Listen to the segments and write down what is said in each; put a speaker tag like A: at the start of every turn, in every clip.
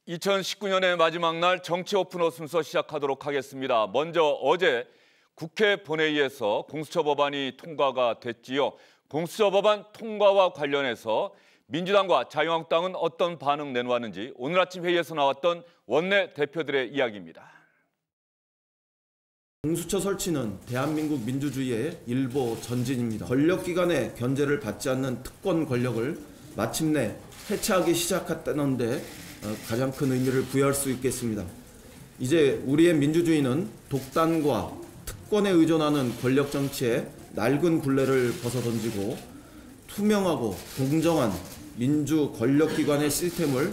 A: 2019년의 마지막 날 정치 오픈어 순서 시작하도록 하겠습니다. 먼저 어제 국회 본회의에서 공수처 법안이 통과가 됐지요. 공수처 법안 통과와 관련해서 민주당과 자유한국당은 어떤 반응 내놓았는지 오늘 아침 회의에서 나왔던 원내 대표들의 이야기입니다.
B: 공수처 설치는 대한민국 민주주의의 일보 전진입니다. 권력기관의 견제를 받지 않는 특권 권력을 마침내 해체하기 시작했다는 데 가장 큰 의미를 부여할 수 있겠습니다. 이제 우리의 민주주의는 독단과 특권에 의존하는 권력 정치의 낡은 굴레를 벗어던지고 투명하고 공정한 민주 권력기관의 시스템을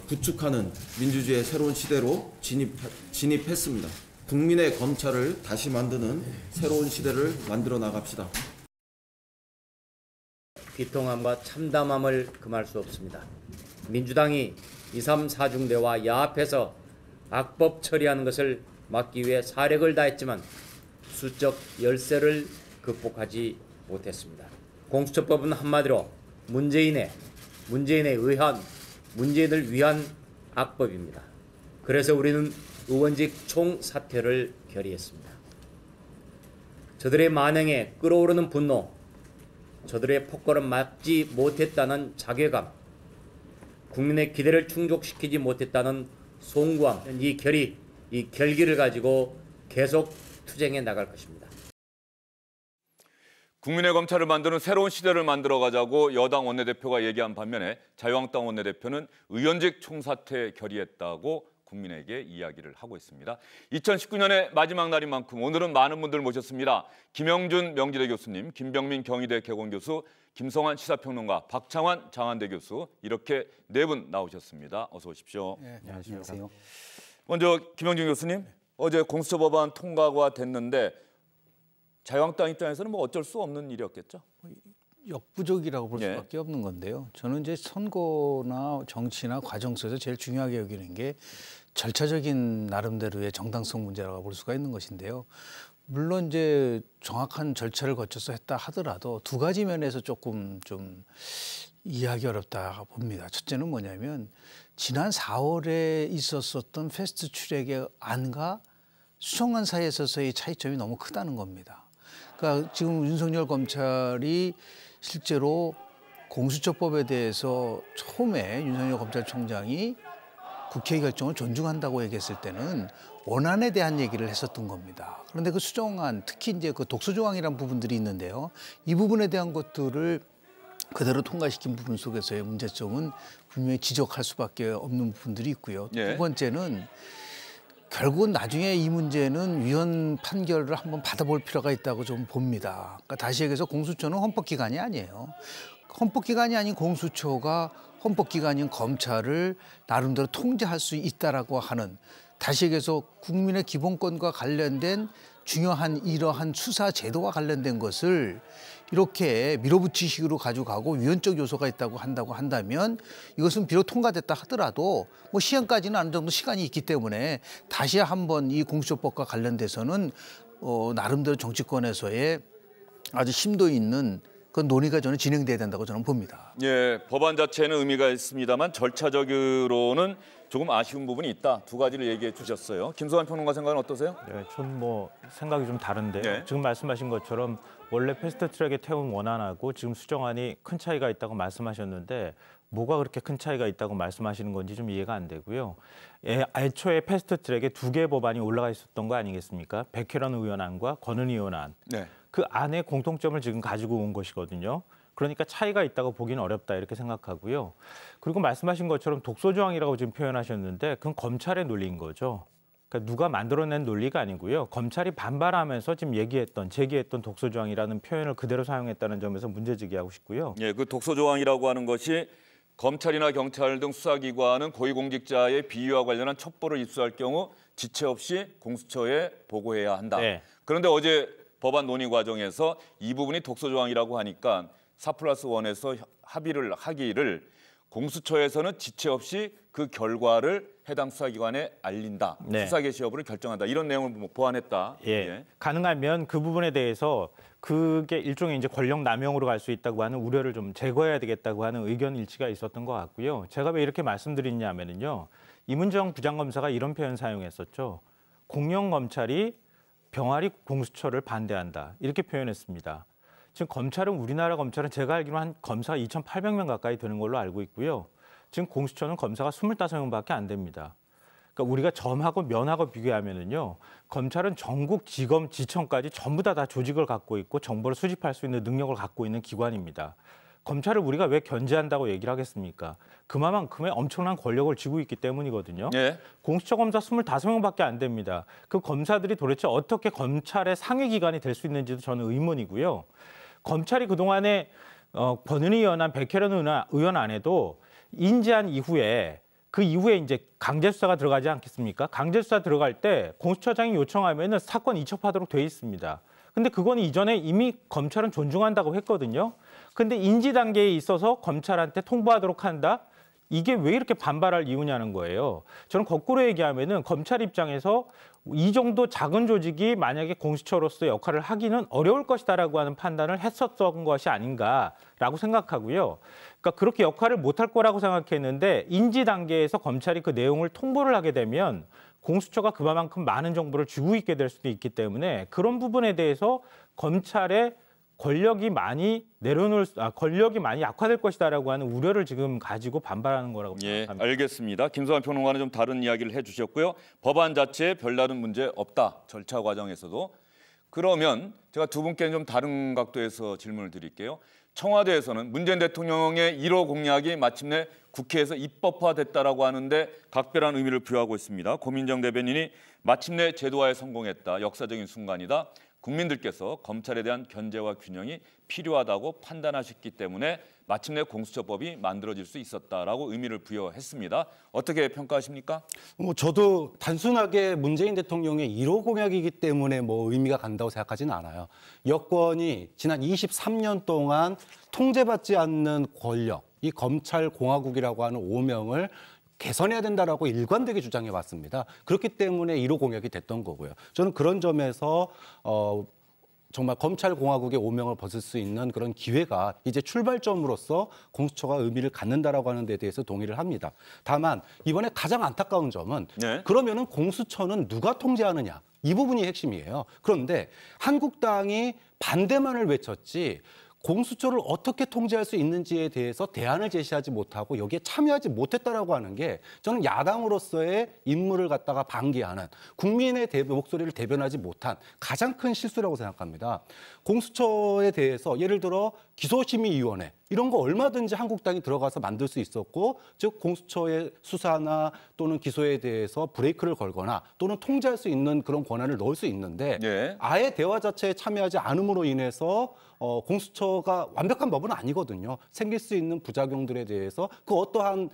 B: 구축하는 민주주의의 새로운 시대로 진입했습니다. 국민의 검찰을 다시 만드는 새로운 시대를 만들어 나갑시다.
C: 비통함과 참담함을 금할 수 없습니다. 민주당이 2, 3, 4중대와 야합해서 악법 처리하는 것을 막기 위해 사력을 다했지만 수적 열세를 극복하지 못했습니다. 공수처법은 한마디로 문재인을 위한 악법입니다. 그래서 우리는 의원직 총사퇴를 결의했습니다. 저들의 만행에 끓어오르는 분노, 저들의 폭거를 막지 못했다는 자괴감, 국민의 기대를 충족시키지 못했다는 송구함, 이 결기를 가지고 계속 투쟁해 나갈 것입니다.
A: 국민의 검찰을 만드는 새로운 시대를 만들어가자고 여당 원내대표가 얘기한 반면에 자유한국당 원내대표는 의원직 총사퇴 결의했다고 국민에게 이야기를 하고 있습니다. 2019년의 마지막 날인 만큼 오늘은 많은 분들 모셨습니다. 김영준 명지대 교수님, 김병민 경희대 개공교수, 김성환 시사평론가, 박창환 장한대 교수 이렇게 네 분 나오셨습니다. 어서 오십시오.
D: 네, 안녕하세요.
A: 먼저 김영준 교수님, 어제 공수처 법안 통과가 됐는데 자유한국당 입장에서는 뭐 어쩔 수 없는 일이었겠죠?
D: 역부족이라고 볼 수밖에 없는 건데요. 저는 이제 선거나 정치나 과정 속에서 제일 중요하게 여기는 게 절차적인 나름대로의 정당성 문제라고 볼 수가 있는 것인데요. 물론 이제 정확한 절차를 거쳐서 했다 하더라도 두 가지 면에서 조금 좀 이해하기 어렵다 봅니다. 첫째는 뭐냐면 지난 4월에 있었던 패스트 트랙의 안과 수정안 사이에 있어서의 차이점이 너무 크다는 겁니다. 그러니까 지금 윤석열 검찰이 실제로 공수처법에 대해서 처음에 윤석열 검찰총장이 국회 결정을 존중한다고 얘기했을 때는 원안에 대한 얘기를 했었던 겁니다. 그런데 그 수정안, 특히 이제 그 독소조항이라는 부분들이 있는데요. 이 부분에 대한 것들을 그대로 통과시킨 부분 속에서의 문제점은 분명히 지적할 수밖에 없는 부분들이 있고요. 두 번째는 결국은 나중에 이 문제는 위헌 판결을 한번 받아볼 필요가 있다고 좀 봅니다. 그러니까 다시 얘기해서 공수처는 헌법기관이 아니에요. 헌법기관이 아닌 공수처가 헌법기관인 검찰을 나름대로 통제할 수 있다라고 하는, 다시 얘기해서 국민의 기본권과 관련된 중요한 이러한 수사 제도와 관련된 것을 이렇게 밀어붙이식으로 가져가고 위헌적 요소가 있다고 한다면 이것은 비록 통과됐다 하더라도 뭐 시행까지는 어느 정도 시간이 있기 때문에 다시 한번 이 공수처법과 관련돼서는 나름대로 정치권에서의 아주 심도 있는 그 논의가 저는 진행돼야 된다고 저는 봅니다.
A: 예, 법안 자체는 의미가 있습니다만 절차적으로는 조금 아쉬운 부분이 있다. 두 가지를 얘기해 주셨어요. 김성환 평론가 생각은 어떠세요?
E: 네, 전 뭐 생각이 좀 다른데요.
A: 네.
E: 지금 말씀하신 것처럼 원래 패스트트랙에 태운 원안하고 지금 수정안이 큰 차이가 있다고 말씀하셨는데 뭐가 그렇게 큰 차이가 있다고 말씀하시는 건지 좀 이해가 안 되고요. 애초에 패스트트랙에 두 개의 법안이 올라가 있었던 거 아니겠습니까? 백혜련 의원안과 권은희 의원안. 네. 그 안에 공통점을 지금 가지고 온 것이거든요. 그러니까 차이가 있다고 보기는 어렵다 이렇게 생각하고요. 그리고 말씀하신 것처럼 독소조항이라고 지금 표현하셨는데 그건 검찰의 논리인 거죠. 그러니까 누가 만들어낸 논리가 아니고요. 검찰이 반발하면서 지금 제기했던 독소조항이라는 표현을 그대로 사용했다는 점에서 문제제기하고 싶고요.
A: 예, 그 독소조항이라고 하는 것이 검찰이나 경찰 등 수사기관은 고위공직자의 비위와 관련한 첩보를 입수할 경우 지체 없이 공수처에 보고해야 한다. 네. 그런데 어제 법안 논의 과정에서 이 부분이 독소조항이라고 하니까 4+1에서 합의를 하기를 공수처에서는 지체 없이 그 결과를 해당 수사기관에 알린다.
E: 네.
A: 수사 개시 여부를 결정한다. 이런 내용을 보완했다.
E: 예. 가능하면 그 부분에 대해서 그게 일종의 이제 권력 남용으로 갈 수 있다고 하는 우려를 좀 제거해야 되겠다고 하는 의견 일치가 있었던 것 같고요. 제가 왜 이렇게 말씀드리냐면요. 이문정 부장검사가 이런 표현 사용했었죠. 공영 검찰이 병아리 공수처를 반대한다. 이렇게 표현했습니다. 지금 검찰은 우리나라 검찰은 제가 알기로 한 검사가 2,800명 가까이 되는 걸로 알고 있고요. 지금 공수처는 검사가 25명밖에 안 됩니다. 그러니까 우리가 점하고 면하고 비교하면은요. 검찰은 전국 지검 지청까지 전부 다 조직을 갖고 있고 정보를 수집할 수 있는 능력을 갖고 있는 기관입니다. 검찰을 우리가 왜 견제한다고 얘기를 하겠습니까? 그만큼의 엄청난 권력을 쥐고 있기 때문이거든요.
A: 예.
E: 공수처 검사 25명밖에 안 됩니다. 그 검사들이 도대체 어떻게 검찰의 상위 기관이 될 수 있는지도 저는 의문이고요. 검찰이 그동안에 권은희 의원한 백혜련 의원 안에도 인지한 이후에 그 이후에 이제 강제 수사가 들어가지 않겠습니까? 강제 수사 들어갈 때 공수처장이 요청하면은 사건 이첩하도록 돼 있습니다. 근데 그건 이전에 이미 검찰은 존중한다고 했거든요. 근데 인지 단계에 있어서 검찰한테 통보하도록 한다? 이게 왜 이렇게 반발할 이유냐는 거예요. 저는 거꾸로 얘기하면은 검찰 입장에서 이 정도 작은 조직이 만약에 공수처로서 역할을 하기는 어려울 것이다라고 하는 판단을 했었던 것이 아닌가라고 생각하고요. 그러니까 그렇게 역할을 못할 거라고 생각했는데 인지 단계에서 검찰이 그 내용을 통보를 하게 되면 공수처가 그만큼 많은 정보를 쥐고 있게 될 수도 있기 때문에 그런 부분에 대해서 검찰의 권력이 많이 권력이 많이 약화될 것이다라고 하는 우려를 지금 가지고 반발하는 거라고 생각합니다.
A: 알겠습니다. 김성환 평론가는 좀 다른 이야기를 해주셨고요. 법안 자체에 별다른 문제 없다. 절차 과정에서도. 그러면 제가 두 분께는 좀 다른 각도에서 질문을 드릴게요. 청와대에서는 문재인 대통령의 1호 공약이 마침내 국회에서 입법화됐다라고 하는데 각별한 의미를 부여하고 있습니다. 고민정 대변인이 마침내 제도화에 성공했다. 역사적인 순간이다. 국민들께서 검찰에 대한 견제와 균형이 필요하다고 판단하셨기 때문에 마침내 공수처법이 만들어질 수 있었다라고 의미를 부여했습니다. 어떻게 평가하십니까?
F: 저도 단순하게 문재인 대통령의 1호 공약이기 때문에 의미가 간다고 생각하지는 않아요. 여권이 지난 23년 동안 통제받지 않는 권력, 이 검찰공화국이라고 하는 오명을 개선해야 된다라고 일관되게 주장해 왔습니다. 그렇기 때문에 1호 공약이 됐던 거고요. 저는 그런 점에서 정말 검찰공화국의 오명을 벗을 수 있는 그런 기회가 이제 출발점으로서 공수처가 의미를 갖는다라고 하는 데 대해서 동의를 합니다. 다만 이번에 가장 안타까운 점은 그러면은 공수처는 누가 통제하느냐? 이 부분이 핵심이에요. 그런데 한국당이 반대만을 외쳤지 공수처를 어떻게 통제할 수 있는지에 대해서 대안을 제시하지 못하고 여기에 참여하지 못했다라고 하는 게 저는 야당으로서의 임무를 갖다가 방기하는 국민의 목소리를 대변하지 못한 가장 큰 실수라고 생각합니다. 공수처에 대해서 예를 들어 기소심의위원회 이런 거 얼마든지 한국당이 들어가서 만들 수 있었고 즉 공수처의 수사나 또는 기소에 대해서 브레이크를 걸거나 또는 통제할 수 있는 그런 권한을 넣을 수 있는데 아예 대화 자체에 참여하지 않음으로 인해서 공수처가 완벽한 법은 아니거든요. 생길 수 있는 부작용들에 대해서 그 어떠한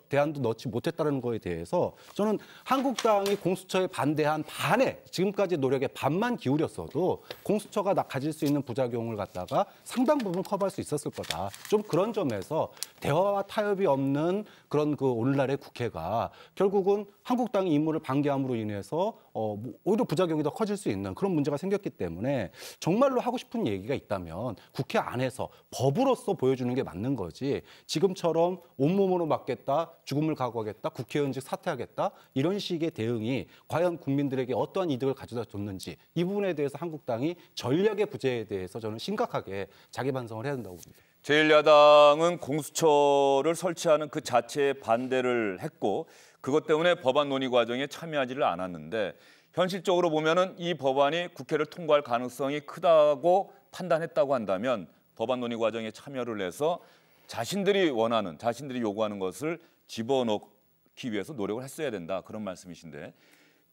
F: 대안도 넣지 못했다는 거에 대해서 저는 한국당이 공수처에 반대한 반에 지금까지 노력의 반만 기울였어도 공수처가 가질 수 있는 부작용을 갖다가 상당 부분 커버할 수 있었을 거다. 좀 그런 점에서 대화와 타협이 없는 그런 오늘날의 국회가 결국은 한국당의 임무를 방기함으로 인해서 오히려 부작용이 더 커질 수 있는 그런 문제가 생겼기 때문에 정말로 하고 싶은 얘기가 있다면 국회 안에서 법으로서 보여주는 게 맞는 거지 지금처럼 온몸으로 맞겠다, 죽음을 각오하겠다, 국회의원직 사퇴하겠다 이런 식의 대응이 과연 국민들에게 어떠한 이득을 가져다 줬는지 이 부분에 대해서 한국당이 전략의 부재에 대해서 저는 심각하게 자기 반성을 해야 된다고 봅니다.
A: 제1야당은 공수처를 설치하는 그 자체에 반대를 했고 그것 때문에 법안 논의 과정에 참여하지를 않았는데 현실적으로 보면은 이 법안이 국회를 통과할 가능성이 크다고 판단했다고 한다면 법안 논의 과정에 참여를 해서 자신들이 원하는, 자신들이 요구하는 것을 집어넣기 위해서 노력을 했어야 된다. 그런 말씀이신데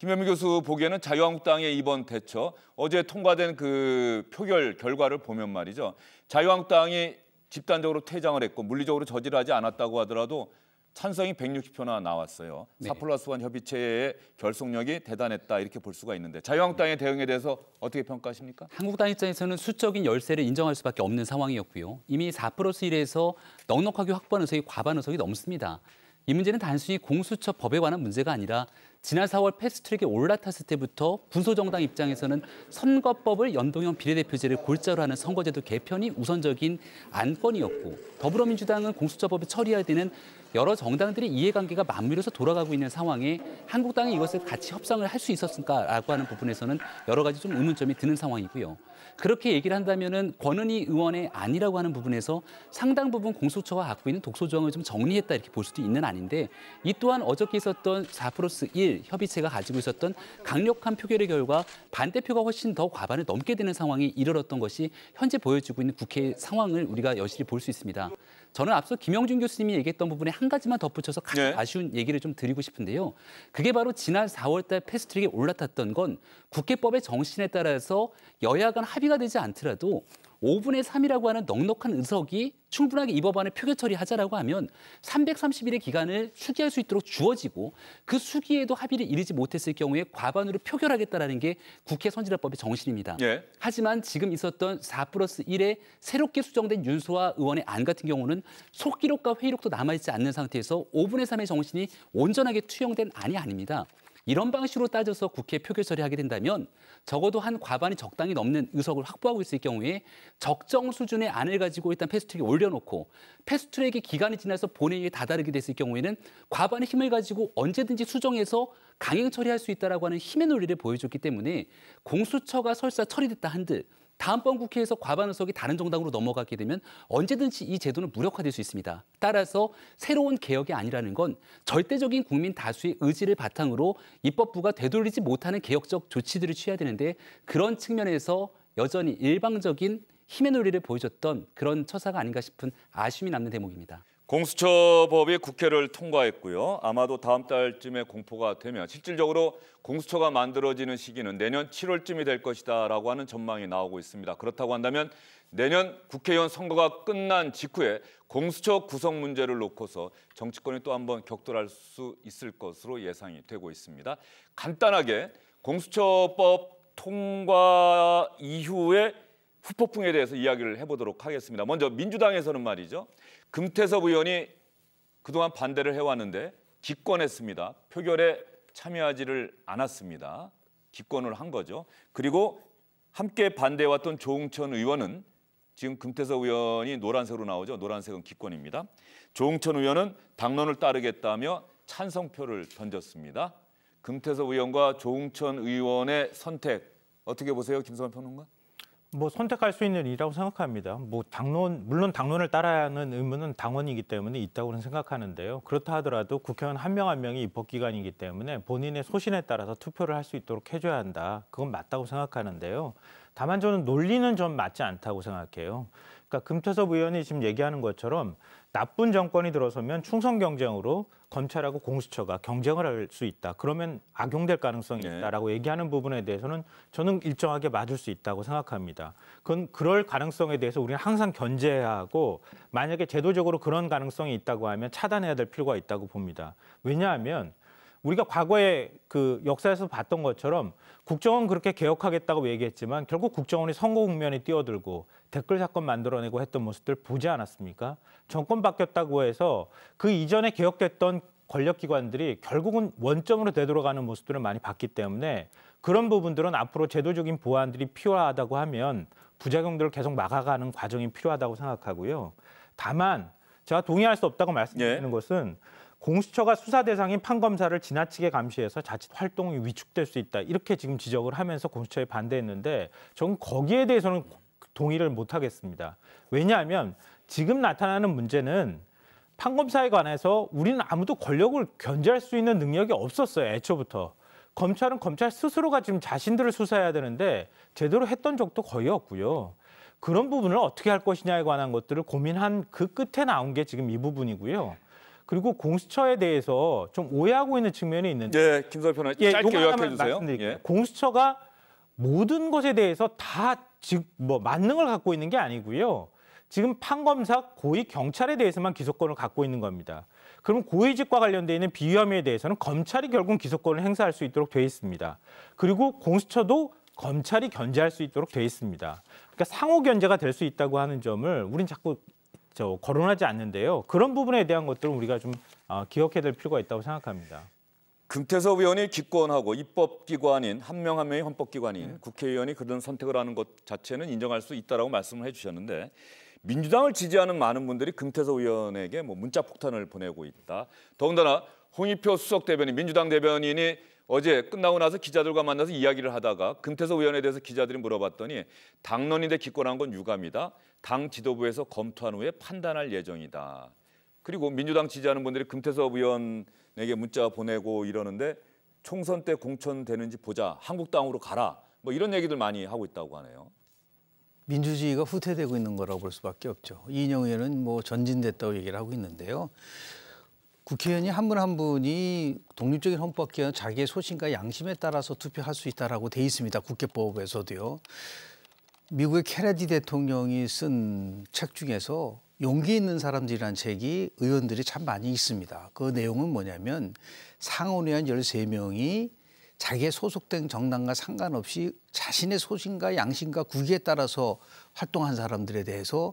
A: 김현미 교수 보기에는 자유한국당의 이번 대처, 어제 통과된 그 표결 결과를 보면 말이죠. 자유한국당이 집단적으로 퇴장을 했고 물리적으로 저지를 하지 않았다고 하더라도 찬성이 160표나 나왔어요.
G: 네.
A: 4+1 협의체의 결속력이 대단했다 이렇게 볼 수가 있는데 자유한국당의 대응에 대해서 어떻게 평가하십니까?
G: 한국당 입장에서는 수적인 열세를 인정할 수밖에 없는 상황이었고요. 이미 4+1에서 넉넉하게 확보한 의석이 과반 의석이 넘습니다. 이 문제는 단순히 공수처 법에 관한 문제가 아니라 지난 4월 패스트트랙에 올라탔을 때부터 군소정당 입장에서는 선거법을 연동형 비례대표제를 골자로 하는 선거제도 개편이 우선적인 안건이었고 더불어민주당은 공수처법을 처리해야 되는 여러 정당들의 이해관계가 맞물려서 돌아가고 있는 상황에 한국당이 이것을 같이 협상을 할 수 있었을까라고 하는 부분에서는 여러 가지 좀 의문점이 드는 상황이고요. 그렇게 얘기를 한다면은 권은희 의원의 아니라고 하는 부분에서 상당 부분 공수처가 갖고 있는 독소 조항을 좀 정리했다 이렇게 볼 수도 있는 아닌데 이 또한 어저께 있었던 4+1 협의체가 가지고 있었던 강력한 표결의 결과 반대표가 훨씬 더 과반을 넘게 되는 상황이 이르렀던 것이 현재 보여지고 있는 국회 상황을 우리가 여실히 볼 수 있습니다. 저는 앞서 김영준 교수님이 얘기했던 부분에 한 가지만 덧붙여서 가장 아쉬운 얘기를 좀 드리고 싶은데요. 그게 바로 지난 4월 달 패스트트랙에 올라탔던 건 국회법의 정신에 따라서 여야 간 합의가 되지 않더라도 5분의 3이라고 하는 넉넉한 의석이 충분하게 이 법안을 표결 처리하자라고 하면 330일의 기간을 수기할 수 있도록 주어지고 그 수기에도 합의를 이르지 못했을 경우에 과반으로 표결하겠다라는 게 국회 선진화법의 정신입니다.
A: 예.
G: 하지만 지금 있었던 4+1에 새롭게 수정된 윤소아 의원의 안 같은 경우는 속기록과 회의록도 남아있지 않는 상태에서 5분의 3의 정신이 온전하게 투영된 안이 아닙니다. 이런 방식으로 따져서 국회 표결 처리하게 된다면 적어도 한 과반이 적당히 넘는 의석을 확보하고 있을 경우에 적정 수준의 안을 가지고 일단 패스트트랙에 올려놓고 패스트트랙의 기간이 지나서 본회의에 다다르게 됐을 경우에는 과반의 힘을 가지고 언제든지 수정해서 강행 처리할 수 있다라고 하는 힘의 논리를 보여줬기 때문에 공수처가 설사 처리됐다 한들 다음번 국회에서 과반 의석이 다른 정당으로 넘어가게 되면 언제든지 이 제도는 무력화될 수 있습니다. 따라서 새로운 개혁이 아니라는 건 절대적인 국민 다수의 의지를 바탕으로 입법부가 되돌리지 못하는 개혁적 조치들을 취해야 되는데 그런 측면에서 여전히 일방적인 힘의 논리를 보여줬던 그런 처사가 아닌가 싶은 아쉬움이 남는 대목입니다.
A: 공수처법이 국회를 통과했고요. 아마도 다음 달쯤에 공포가 되면 실질적으로 공수처가 만들어지는 시기는 내년 7월쯤이 될 것이다라고 하는 전망이 나오고 있습니다. 그렇다고 한다면 내년 국회의원 선거가 끝난 직후에 공수처 구성 문제를 놓고서 정치권이 또 한번 격돌할 수 있을 것으로 예상이 되고 있습니다. 간단하게 공수처법 통과 이후에 후폭풍에 대해서 이야기를 해보도록 하겠습니다. 먼저 민주당에서는 말이죠. 금태섭 의원이 그동안 반대를 해왔는데 기권했습니다. 표결에 참여하지를 않았습니다. 기권을 한 거죠. 그리고 함께 반대해왔던 조응천 의원은 지금 금태섭 의원이 노란색으로 나오죠. 노란색은 기권입니다. 조응천 의원은 당론을 따르겠다며 찬성표를 던졌습니다. 금태섭 의원과 조응천 의원의 선택 어떻게 보세요, 김성환 평론가?
E: 뭐 선택할 수 있는 일이라고 생각합니다. 뭐 물론 당론을 따라야 하는 의무는 당원이기 때문에 있다고는 생각하는데요. 그렇다 하더라도 국회의원 한 명 한 명이 입법기관이기 때문에 본인의 소신에 따라서 투표를 할 수 있도록 해줘야 한다. 그건 맞다고 생각하는데요. 다만 저는 논리는 좀 맞지 않다고 생각해요. 그러니까 금태섭 의원이 지금 얘기하는 것처럼 나쁜 정권이 들어서면 충성 경쟁으로 검찰하고 공수처가 경쟁을 할 수 있다. 그러면 악용될 가능성이 있다라고 얘기하는 부분에 대해서는 저는 일정하게 맞을 수 있다고 생각합니다. 그건 그럴 가능성에 대해서 우리는 항상 견제해야 하고 만약에 제도적으로 그런 가능성이 있다고 하면 차단해야 될 필요가 있다고 봅니다. 왜냐하면 우리가 과거에 그 역사에서 봤던 것처럼 국정원 그렇게 개혁하겠다고 얘기했지만 결국 국정원이 선거 국면에 뛰어들고 댓글 사건 만들어내고 했던 모습들 보지 않았습니까? 정권 바뀌었다고 해서 그 이전에 개혁됐던 권력기관들이 결국은 원점으로 되돌아가는 모습들을 많이 봤기 때문에 그런 부분들은 앞으로 제도적인 보완들이 필요하다고 하면 부작용들을 계속 막아가는 과정이 필요하다고 생각하고요. 다만 제가 동의할 수 없다고 말씀드리는 것은 공수처가 수사 대상인 판검사를 지나치게 감시해서 자칫 활동이 위축될 수 있다. 이렇게 지금 지적을 하면서 공수처에 반대했는데 저는 거기에 대해서는 동의를 못 하겠습니다. 왜냐하면 지금 나타나는 문제는 판검사에 관해서 우리는 아무도 권력을 견제할 수 있는 능력이 없었어요. 애초부터. 검찰은 검찰 스스로가 지금 자신들을 수사해야 되는데 제대로 했던 적도 거의 없고요. 그런 부분을 어떻게 할 것이냐에 관한 것들을 고민한 그 끝에 나온 게 지금 이 부분이고요. 그리고 공수처에 대해서 좀 오해하고 있는 측면이 있는데
A: 김성환 변호사 짧게 요약해 주세요.
E: 공수처가 모든 것에 대해서 다 뭐 만능을 갖고 있는 게 아니고요. 지금 판검사, 고위 경찰에 대해서만 기소권을 갖고 있는 겁니다. 그럼 고위직과 관련돼 있는 비위험에 대해서는 검찰이 결국 기소권을 행사할 수 있도록 돼 있습니다. 그리고 공수처도 검찰이 견제할 수 있도록 돼 있습니다. 그러니까 상호 견제가 될 수 있다고 하는 점을 우린 자꾸 거론하지 않는데요. 그런 부분에 대한 것들은 우리가 좀 기억해야 될 필요가 있다고 생각합니다.
A: 금태섭 의원이 기권하고 입법기관인 한 명 한 명이 헌법기관인 국회의원이 그런 선택을 하는 것 자체는 인정할 수 있다라고 말씀을 해주셨는데 민주당을 지지하는 많은 분들이 금태섭 의원에게 문자 폭탄을 보내고 있다. 더군다나 홍익표 수석 대변인, 민주당 대변인이 어제 끝나고 나서 기자들과 만나서 이야기를 하다가 금태섭 의원에 대해서 기자들이 물어봤더니 당론인데 기권한 건 유감이다. 당 지도부에서 검토한 후에 판단할 예정이다. 그리고 민주당 지지하는 분들이 금태섭 의원에게 문자 보내고 이러는데 총선 때 공천되는지 보자. 한국당으로 가라. 이런 얘기들 많이 하고 있다고 하네요.
D: 민주주의가 후퇴되고 있는 거라고 볼 수밖에 없죠. 이인영 의원은 전진됐다고 얘기를 하고 있는데요. 국회의원이 한 분 한 분이 독립적인 헌법기관 자기의 소신과 양심에 따라서 투표할 수 있다라고 돼 있습니다. 국회법에서도요. 미국의 케네디 대통령이 쓴 책 중에서 용기 있는 사람들이라는 책이 의원들이 참 많이 있습니다. 그 내용은 뭐냐면 상원의원 13명이 자기의 소속된 정당과 상관없이 자신의 소신과 양심과 국위에 따라서 활동한 사람들에 대해서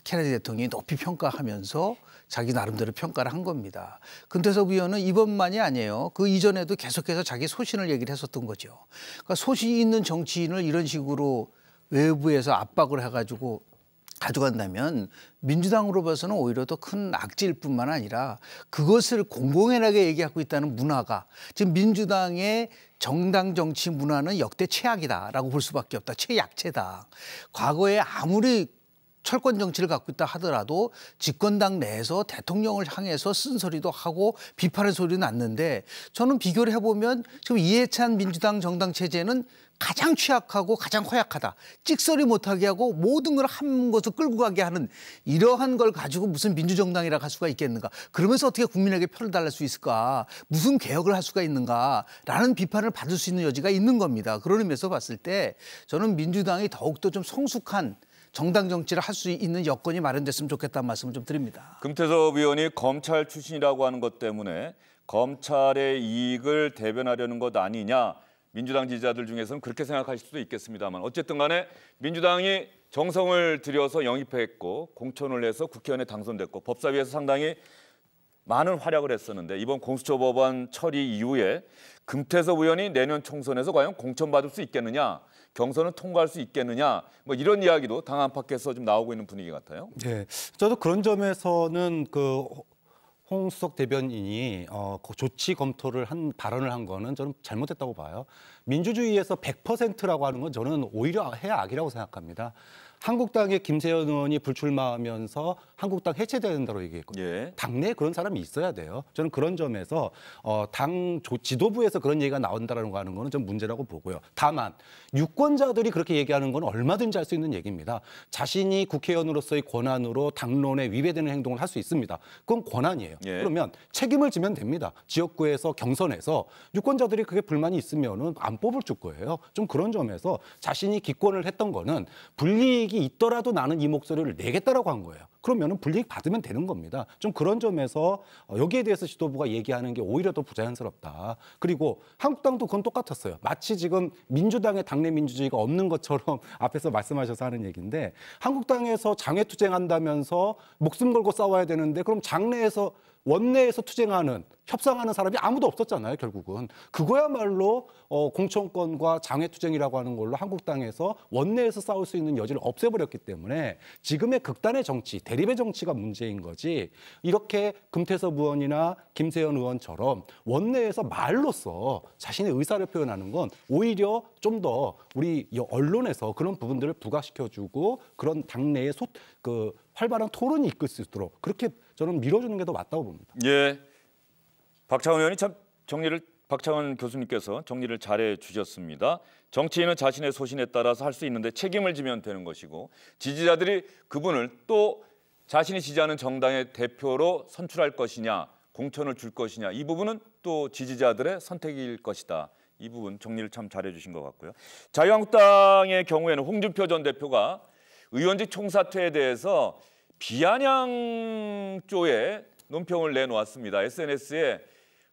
D: 케네디 대통령이 높이 평가하면서 자기 나름대로 평가를 한 겁니다. 금태섭 의원은 이번만이 아니에요. 그 이전에도 계속해서 자기 소신을 얘기를 했었던 거죠. 그러니까 소신 있는 정치인을 이런 식으로 외부에서 압박을 해가지고 가져간다면 민주당으로 봐서는 오히려 더 큰 악재일 뿐만 아니라 그것을 공공연하게 얘기하고 있다는 문화가 지금 민주당의 정당 정치 문화는 역대 최악이다라고 볼 수밖에 없다. 최약체다. 과거에 아무리 철권 정치를 갖고 있다 하더라도 집권당 내에서 대통령을 향해서 쓴소리도 하고 비판의 소리는 났는데 저는 비교를 해보면 지금 이해찬 민주당 정당 체제는 가장 취약하고 가장 허약하다. 찍소리 못하게 하고 모든 걸 한 곳으로 끌고 가게 하는 이러한 걸 가지고 무슨 민주정당이라고 할 수가 있겠는가. 그러면서 어떻게 국민에게 표를 달랄 수 있을까. 무슨 개혁을 할 수가 있는가라는 비판을 받을 수 있는 여지가 있는 겁니다. 그런 의미에서 봤을 때 저는 민주당이 더욱더 좀 성숙한 정당 정치를 할 수 있는 여건이 마련됐으면 좋겠다는 말씀을 좀 드립니다.
A: 금태섭 의원이 검찰 출신이라고 하는 것 때문에 검찰의 이익을 대변하려는 것 아니냐. 민주당 지지자들 중에서는 그렇게 생각하실 수도 있겠습니다만 어쨌든 간에 민주당이 정성을 들여서 영입했고 공천을 해서 국회의원에 당선됐고 법사위에서 상당히 많은 활약을 했었는데 이번 공수처 법안 처리 이후에 금태섭 의원이 내년 총선에서 과연 공천받을 수 있겠느냐, 경선을 통과할 수 있겠느냐 이런 이야기도 당 안팎에서 좀 나오고 있는 분위기 같아요.
F: 네, 저도 그런 점에서는 홍 수석 대변인이 조치 검토를 발언을 한 거는 저는 잘못했다고 봐요. 민주주의에서 100%라고 하는 건 저는 오히려 해악이라고 생각합니다. 한국당의 김세현 의원이 불출마하면서 한국당 해체된다고 얘기했거든요.
A: 예.
F: 당내에 그런 사람이 있어야 돼요. 저는 그런 점에서 당 지도부에서 그런 얘기가 나온다는 거 하는 거는 좀 문제라고 보고요. 다만 유권자들이 그렇게 얘기하는 건 얼마든지 할 수 있는 얘기입니다. 자신이 국회의원으로서의 권한으로 당론에 위배되는 행동을 할 수 있습니다. 그건 권한이에요.
A: 예.
F: 그러면 책임을 지면 됩니다. 지역구에서 경선에서 유권자들이 그게 불만이 있으면은 안 뽑을 줄 거예요. 좀 그런 점에서 자신이 기권을 했던 거는 불이익이 있더라도 나는 이 목소리를 내겠다라고 한 거예요. 그러면은 불이익 받으면 되는 겁니다. 좀 그런 점에서 여기에 대해서 지도부가 얘기하는 게 오히려 더 부자연스럽다. 그리고 한국당도 그건 똑같았어요. 마치 지금 민주당의 당내 민주주의가 없는 것처럼 앞에서 말씀하셔서 하는 얘기인데 한국당에서 장외투쟁한다면서 목숨 걸고 싸워야 되는데 그럼 원내에서 투쟁하는 협상하는 사람이 아무도 없었잖아요. 결국은 그거야말로 공천권과 장외투쟁이라고 하는 걸로 한국당에서 원내에서 싸울 수 있는 여지를 없애버렸기 때문에 지금의 극단의 정치, 대립의 정치가 문제인 거지 이렇게 금태섭 의원이나 김세현 의원처럼 원내에서 말로써 자신의 의사를 표현하는 건 오히려 좀 더 우리 언론에서 그런 부분들을 부각시켜주고 그런 당내의 활발한 토론이 이끌 수 있도록 그렇게 저는 밀어주는 게 더 맞다고 봅니다.
A: 예, 박창원 의원이 박창원 교수님께서 정리를 잘해 주셨습니다. 정치인은 자신의 소신에 따라서 할 수 있는데 책임을 지면 되는 것이고 지지자들이 그분을 또 자신이 지지하는 정당의 대표로 선출할 것이냐, 공천을 줄 것이냐 이 부분은 또 지지자들의 선택일 것이다. 이 부분 정리를 참 잘해 주신 것 같고요. 자유한국당의 경우에는 홍준표 전 대표가 의원직 총사퇴에 대해서 비아냥조의 논평을 내놓았습니다. SNS에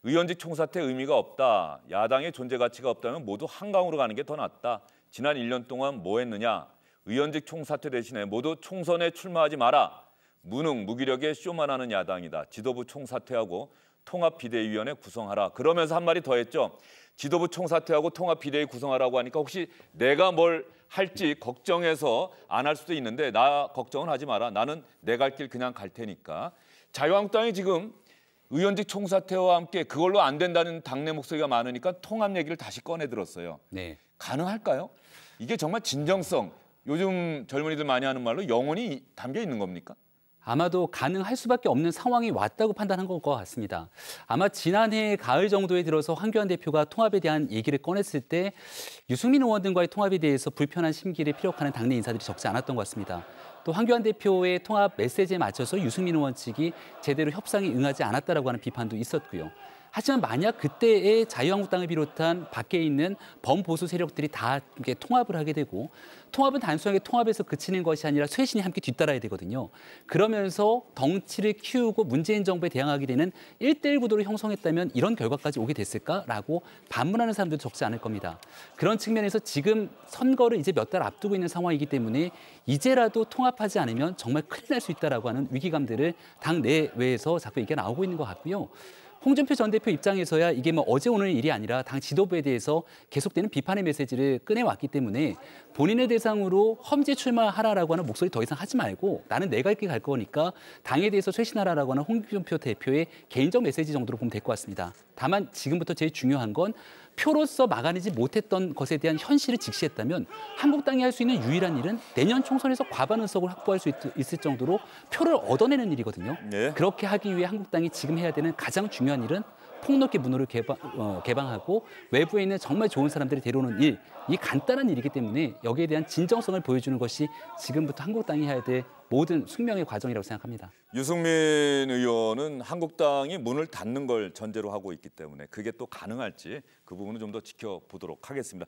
A: 의원직 총사퇴 의미가 없다. 야당의 존재 가치가 없다면 모두 한강으로 가는 게 더 낫다. 지난 1년 동안 뭐 했느냐. 의원직 총사퇴 대신에 모두 총선에 출마하지 마라. 무능, 무기력의 쇼만 하는 야당이다. 지도부 총사퇴하고 통합비대위원회 구성하라. 그러면서 한 마디 더 했죠. 지도부 총사퇴하고 통합비대위 구성하라고 하니까 혹시 내가 뭘 할지 걱정해서 안 할 수도 있는데 나 걱정은 하지 마라. 나는 내 갈 길 그냥 갈 테니까. 자유한국당이 지금 의원직 총사퇴와 함께 그걸로 안 된다는 당내 목소리가 많으니까 통합 얘기를 다시 꺼내 들었어요.
G: 네.
A: 가능할까요? 이게 정말 진정성, 요즘 젊은이들 많이 하는 말로 영혼이 담겨 있는 겁니까?
G: 아마도 가능할 수밖에 없는 상황이 왔다고 판단한 것 같습니다. 아마 지난해 가을 정도에 들어서 황교안 대표가 통합에 대한 얘기를 꺼냈을 때 유승민 의원 등과의 통합에 대해서 불편한 심기를 피력하는 당내 인사들이 적지 않았던 것 같습니다. 또 황교안 대표의 통합 메시지에 맞춰서 유승민 의원 측이 제대로 협상에 응하지 않았다라고 하는 비판도 있었고요. 하지만 만약 그때의 자유한국당을 비롯한 밖에 있는 범보수 세력들이 다 이렇게 통합을 하게 되고 통합은 단순하게 통합에서 그치는 것이 아니라 쇄신이 함께 뒤따라야 되거든요. 그러면서 덩치를 키우고 문재인 정부에 대항하게 되는 1대1 구도를 형성했다면 이런 결과까지 오게 됐을까라고 반문하는 사람들도 적지 않을 겁니다. 그런 측면에서 지금 선거를 이제 몇 달 앞두고 있는 상황이기 때문에 이제라도 통합하지 않으면 정말 큰일 날 수 있다라고 하는 위기감들을 당 내외에서 자꾸 얘기가 나오고 있는 것 같고요. 홍준표 전 대표 입장에서야 이게 뭐 어제 오늘 일이 아니라 당 지도부에 대해서 계속되는 비판의 메시지를 꺼내왔기 때문에 본인의 대상으로 험지 출마하라라고 하는 목소리 더 이상 하지 말고 나는 내가 이렇게 갈 거니까 당에 대해서 쇄신하라라고 하는 홍준표 대표의 개인적 메시지 정도로 보면 될 것 같습니다. 다만 지금부터 제일 중요한 건 표로서 막아내지 못했던 것에 대한 현실을 직시했다면 한국당이 할 수 있는 유일한 일은 내년 총선에서 과반 의석을 확보할 수 있을 정도로 표를 얻어내는 일이거든요.
A: 네.
G: 그렇게 하기 위해 한국당이 지금 해야 되는 가장 중요한 일은 폭넓게 문호를 개방하고 외부에 있는 정말 좋은 사람들이 데려오는 일, 이 간단한 일이기 때문에 여기에 대한 진정성을 보여주는 것이 지금부터 한국당이 해야 될 모든 숙명의 과정이라고 생각합니다.
A: 유승민 의원은 한국당이 문을 닫는 걸 전제로 하고 있기 때문에 그게 또 가능할지 그 부분은 좀 더 지켜보도록 하겠습니다.